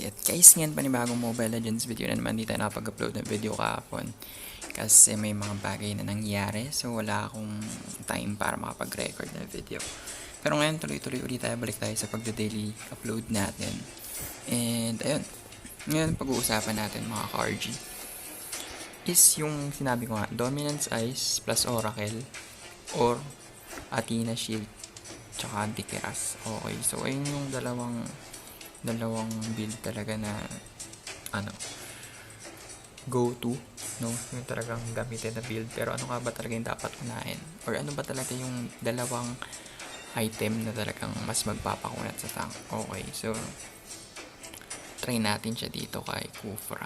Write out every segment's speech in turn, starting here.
At guys, ngayon panibagong Mobile Legends video na naman. Di tayo nakapag-upload ng video kahapon kasi may mga bagay na nangyari, so wala akong time para makapag-record ng video. Pero ngayon tuloy-tuloy ulit tayo, balik tayo sa pagda-daily upload natin. And ayun, ngayon pag-uusapan natin mga ka-RG is yung sinabi ko nga, Dominance Ice plus Oracle or Athena Shield tsaka Antikiras. Okay, so ayun yung dalawang build talaga na go to, no, yung talagang gamitin na build. Pero ano nga ba talaga yung dapat unahin, or ano ba talaga yung dalawang item na talagang mas magpapakunat sa tank? Okay, so try natin siya dito kay Kufra,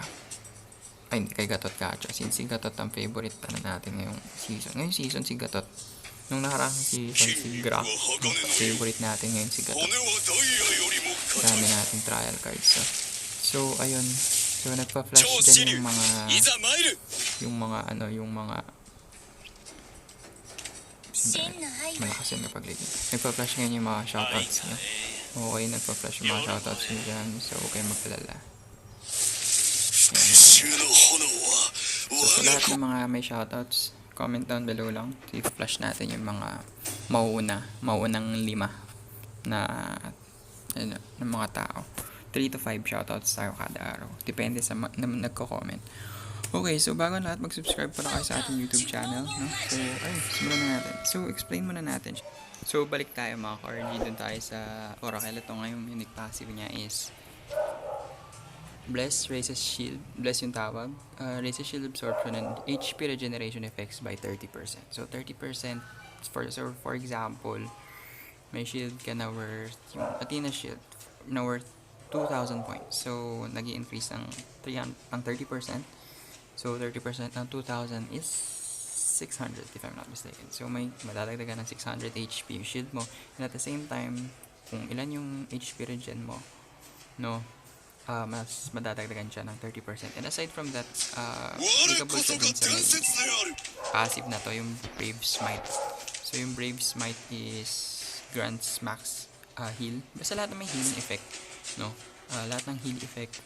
ay kay Gatot Kacha, since si Gatot ang favorite natin ngayong season si Gatot. Nung nakaraang season si Gra, favorite natin ngayon si Gatot. Dami natin trial cards. So ayun, so nagpa-flash dyan yung mga malakas yun kapag lagi. Nagpa-flash ngayon yung mga shoutouts niya. Okay, nagpa-flash yung mga shoutouts niya dyan, so okay magpalala. So sa lahat ng mga may shoutouts, comment down below lang. So i-flash natin yung mga maunang 5 na ng mga tao. 3 to 5 shoutouts tayo kada araw. Depende sa nagko-comment. Okay, so bago lahat, mag-subscribe pala kayo sa ating YouTube channel, no? So, ayun, simulan na natin. So, explain muna natin. So, balik tayo mga ka-RG, dun tayo sa Oracle. Ito ngayon, unique passive niya is Bless, Raises Shield. Bless yung tawag. Raises Shield Absorption and HP Regeneration effects by 30%. So, 30% for example, may shield ka na worth, yung Athena Shield na worth 2,000 points. So, nag-i-increase ng 30%. So, 30% ng 2,000 is 600 if I'm not mistaken. So, may madadagdagan ng 600 HP yung shield mo. And at the same time, kung ilan yung HP regen mo, no, mas madadagdagan siya ng 30%. And aside from that, applicable siya din sa may passive na to, yung Brave Smite. So, yung Brave Smite is grants max heal. Basta lahat ng may healing effect, no? Lahat ng heal effect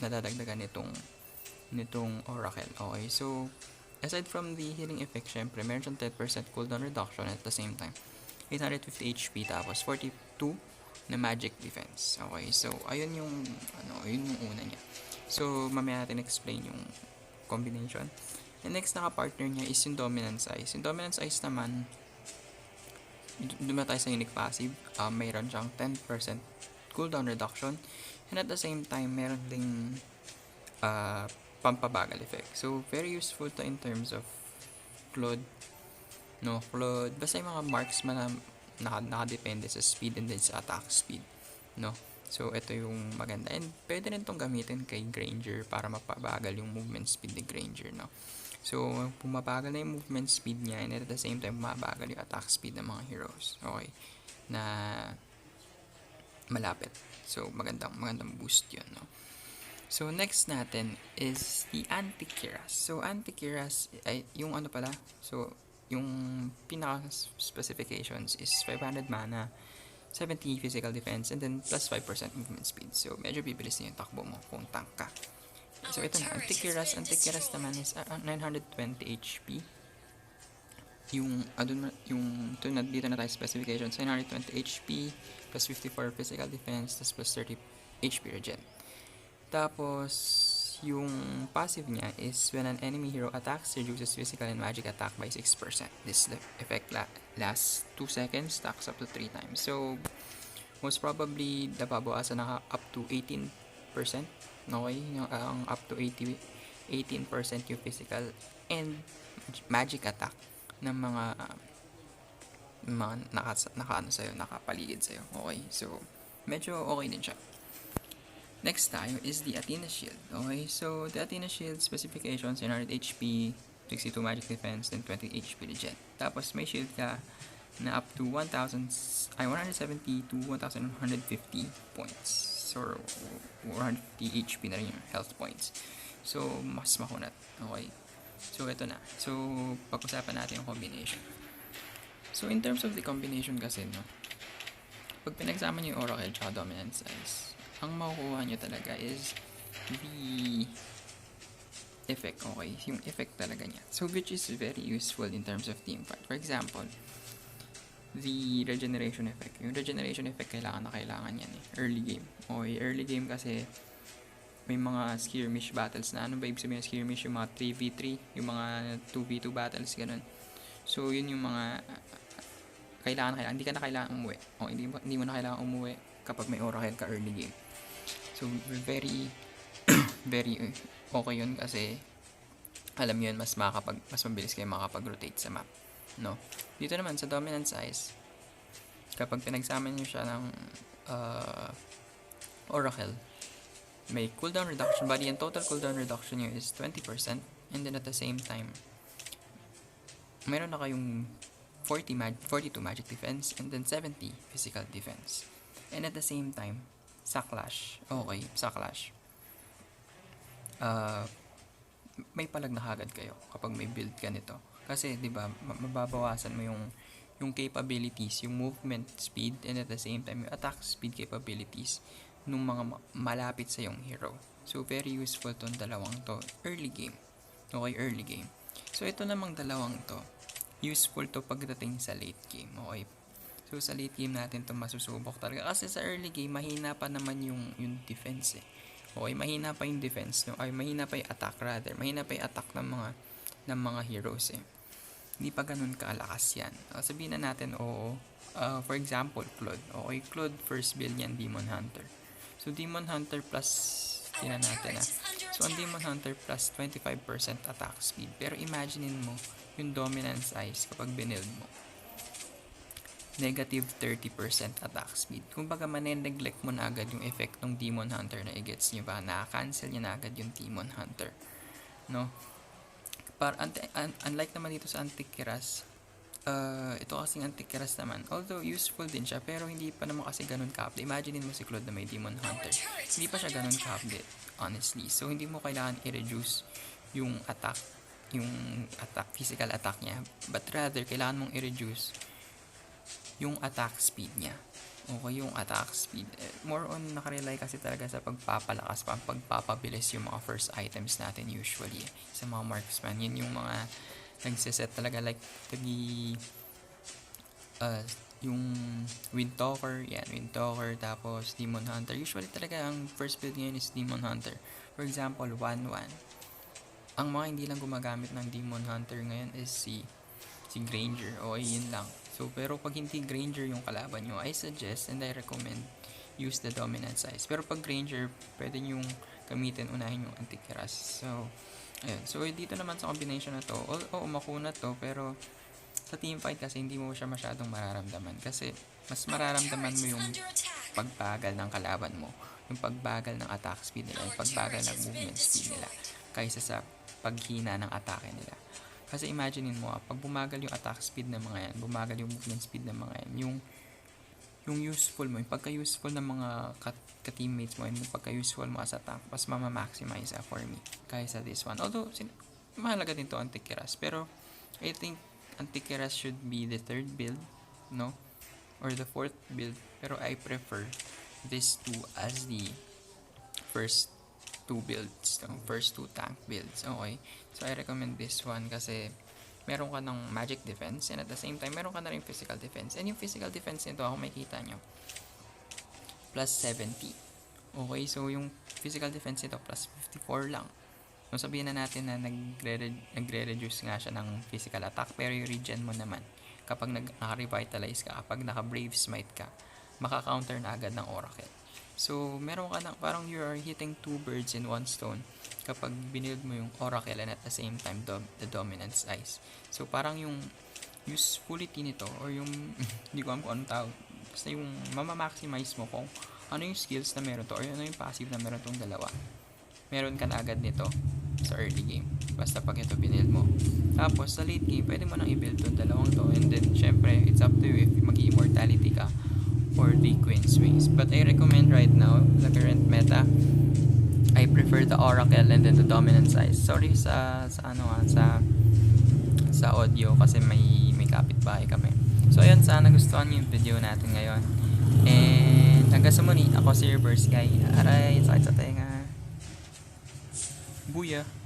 nadadagdagan nitong Oracle. Okay, so aside from the healing effect, syempre meron siyang 10% cooldown reduction at the same time 850 HP tapos 42 na magic defense. Okay, so ayun yung una niya. So mamaya natin explain yung combination. And next naka-partner niya is yung Dominance Ice. Yung Dominance Ice naman, doon tayo sa unique passive, mayroon siyang 10% cooldown reduction, and at the same time meron ding pampabagal effect. So very useful to in terms of Claude, basta yung mga marksman na nakadepende sa speed and then sa attack speed, no? So ito yung maganda, and pwede rin itong gamitin kay Granger para mapabagal yung movement speed ni Granger, no? So, pumabagal na yung movement speed niya, and at the same time, pumabagal yung attack speed ng mga heroes. Okay. Na malapit. So, magandang boost yun, no? So, next natin is the Antikiras. So, Antikiras, ay, yung so, yung pinaka-specifications is 500 mana, 70 physical defense, and then plus 5% movement speed. So, medyo bibilis na yung takbo mo kung tank ka. So, ito na, Antikiras naman is 920 HP. Dito na tayo specifications, 920 HP, plus 54 physical defense, plus 30 HP regen. Tapos, yung passive niya is when an enemy hero attacks, reduces physical and magic attack by 6%. This effect lasts 2 seconds, stacks up to 3 times. So, most probably, nababawasan na up to 18%. Okay, ang up to 18% yung physical and magic attack ng mga nakapaligid sa'yo. Okay, so medyo okay din siya. Next tayo is the Athena Shield. Okay, so the Athena Shield specifications, 100 HP, 62 magic defense, then 20 HP regen. Tapos may shield ka na up to 170 to 1,150 points. So, 150 HP na rin yung health points. So, mas makunat. Okay. So, ito na. So, pag-usapan natin yung combination. So, in terms of the combination kasi, no, pag pinagsama niyo yung Oracle at Dominance Ice, ang makukuha nyo talaga is the effect, okay? Yung effect talaga niya. So, which is very useful in terms of team fight. For example, the regeneration effect. Yung regeneration effect, kailangan yan eh. Early game. Okay, early game kasi may mga skirmish battles na. Ano ba ibig sabihin ng skirmish? Yung mga 3v3, yung mga 2v2 battles, ganun. So, yun yung mga kailangan. Hindi ka na kailangan umuwi. O, hindi mo na kailangan umuwi kapag may oracle ka early game. So, very, very okay yun kasi alam yun, mas mabilis kayo makapag-rotate sa map. No? Dito naman, sa dominant size, kapag pinagsama nyo siya ng oracle, may cooldown reduction, body and total cooldown reduction nyo is 20%, and then at the same time, meron na kayong 42 magic defense, and then 70 physical defense. And at the same time, sa clash, may palag na kagad kayo kapag may build ka nito. Kasi, di ba, mababawasan mo yung capabilities, yung movement speed, and at the same time, yung attack speed capabilities nung mga malapit sa yung hero. So, very useful tong dalawang to. Early game. Okay, early game. So, ito namang dalawang to, useful to pagdating sa late game. Okay. So, sa late game natin to masusubok talaga. Kasi sa early game, mahina pa naman yung defense eh. Okay, mahina pa yung defense. No? Ay, mahina pa yung attack rather. Mahina pa yung attack ng mga heroes eh. Hindi pa ganun kaalakas yan. Sabihin na natin, oo. For example, Claude. Okay, Claude first build yan, Demon Hunter. So, Demon Hunter plus, tingnan natin So, ang Demon Hunter plus 25% attack speed. Pero imaginein mo, yung dominant size kapag binild mo. Negative 30% attack speed. Kung baga maneneglect mo na agad yung effect ng Demon Hunter na i-gets nyo ba? Na-cancel nyo na agad yung Demon Hunter. No? Unlike naman dito sa Antikiras, ito kasing Antikiras naman, although useful din siya, pero hindi pa naman kasi ganun ka-update. Imaginein mo si Claude na may Demon Hunter. Hindi pa siya ganun ka-update, honestly. So, hindi mo kailangan i-reduce yung physical attack niya. But rather, kailangan mong i-reduce yung attack speed niya. Okay, yung attack speed. More on, nakarely kasi talaga sa pagpapalakas, pagpapabilis yung mga first items natin usually. Sa mga marksman, yun yung mga nagsiset talaga like yung Windtalker, Windtalker, tapos Demon Hunter. Usually talaga, ang first build ngayon is Demon Hunter. For example, 1-1. Ang mga hindi lang gumagamit ng Demon Hunter ngayon is si Granger. Okay, yun lang. So, pero pag hindi Granger yung kalaban nyo, I suggest and I recommend use the dominant size. Pero pag Granger, pwede nyo gamitin, unahin yung Antikiras. So, ayun. So, dito naman sa combination na to, makuna to, pero sa teamfight kasi hindi mo siya masyadong mararamdaman. Kasi, mas mararamdaman mo yung pagbagal ng kalaban mo, yung pagbagal ng attack speed nila, yung pagbagal ng movement speed nila, kaysa sa paghina ng atake nila. Kasi imaginein mo, pag bumagal yung attack speed ng mga yan, bumagal yung movement speed ng mga yan, yung useful mo, yung pagka-useful ng mga ka-teammates mo, yung pagka-useful mo as a tank, mas mama-maximize for me, kaysa this one. Although, mahalaga din to Antikiras, pero I think Antikiras should be the third build, no? Or the fourth build, pero I prefer this two as the first two builds, first two tank builds. Okay, so I recommend this one kasi meron ka ng magic defense and at the same time meron ka na rin physical defense, and yung physical defense nito, ako makikita nyo, plus 70. Okay, so yung physical defense nito plus 54 lang. So sabihin na natin na nagre-reduce nga siya ng physical attack, pero yung regen mo naman kapag naka-revitalize ka, kapag naka-brave smite ka, maka-counter na agad ng oracle. So, meron ka na, parang you are hitting two birds in one stone kapag binild mo yung oracle and at the same time the dominant size. So, parang yung usefulity nito or yung, hindi ko alam kung anong tawag, basta yung mama-maximize mo kung ano yung skills na meron to or ano yung passive na meron tong dalawa. Meron ka na agad nito sa early game. Basta pag ito binild mo. Tapos, sa late game, pwede mo nang i-build tong dalawang to, and then, syempre, it's up to you if mag-immortality ka or the Queen's Wings. But I recommend right now, the current meta, I prefer the Oracle and then the dominant size. Sorry sa audio kasi may kapitbahay kami. So ayun, sana gustuhan niyo yung video natin ngayon. And Hanggang sa muli, ako si Reverse Guy. Aray, sakit sa tenga. Booyah!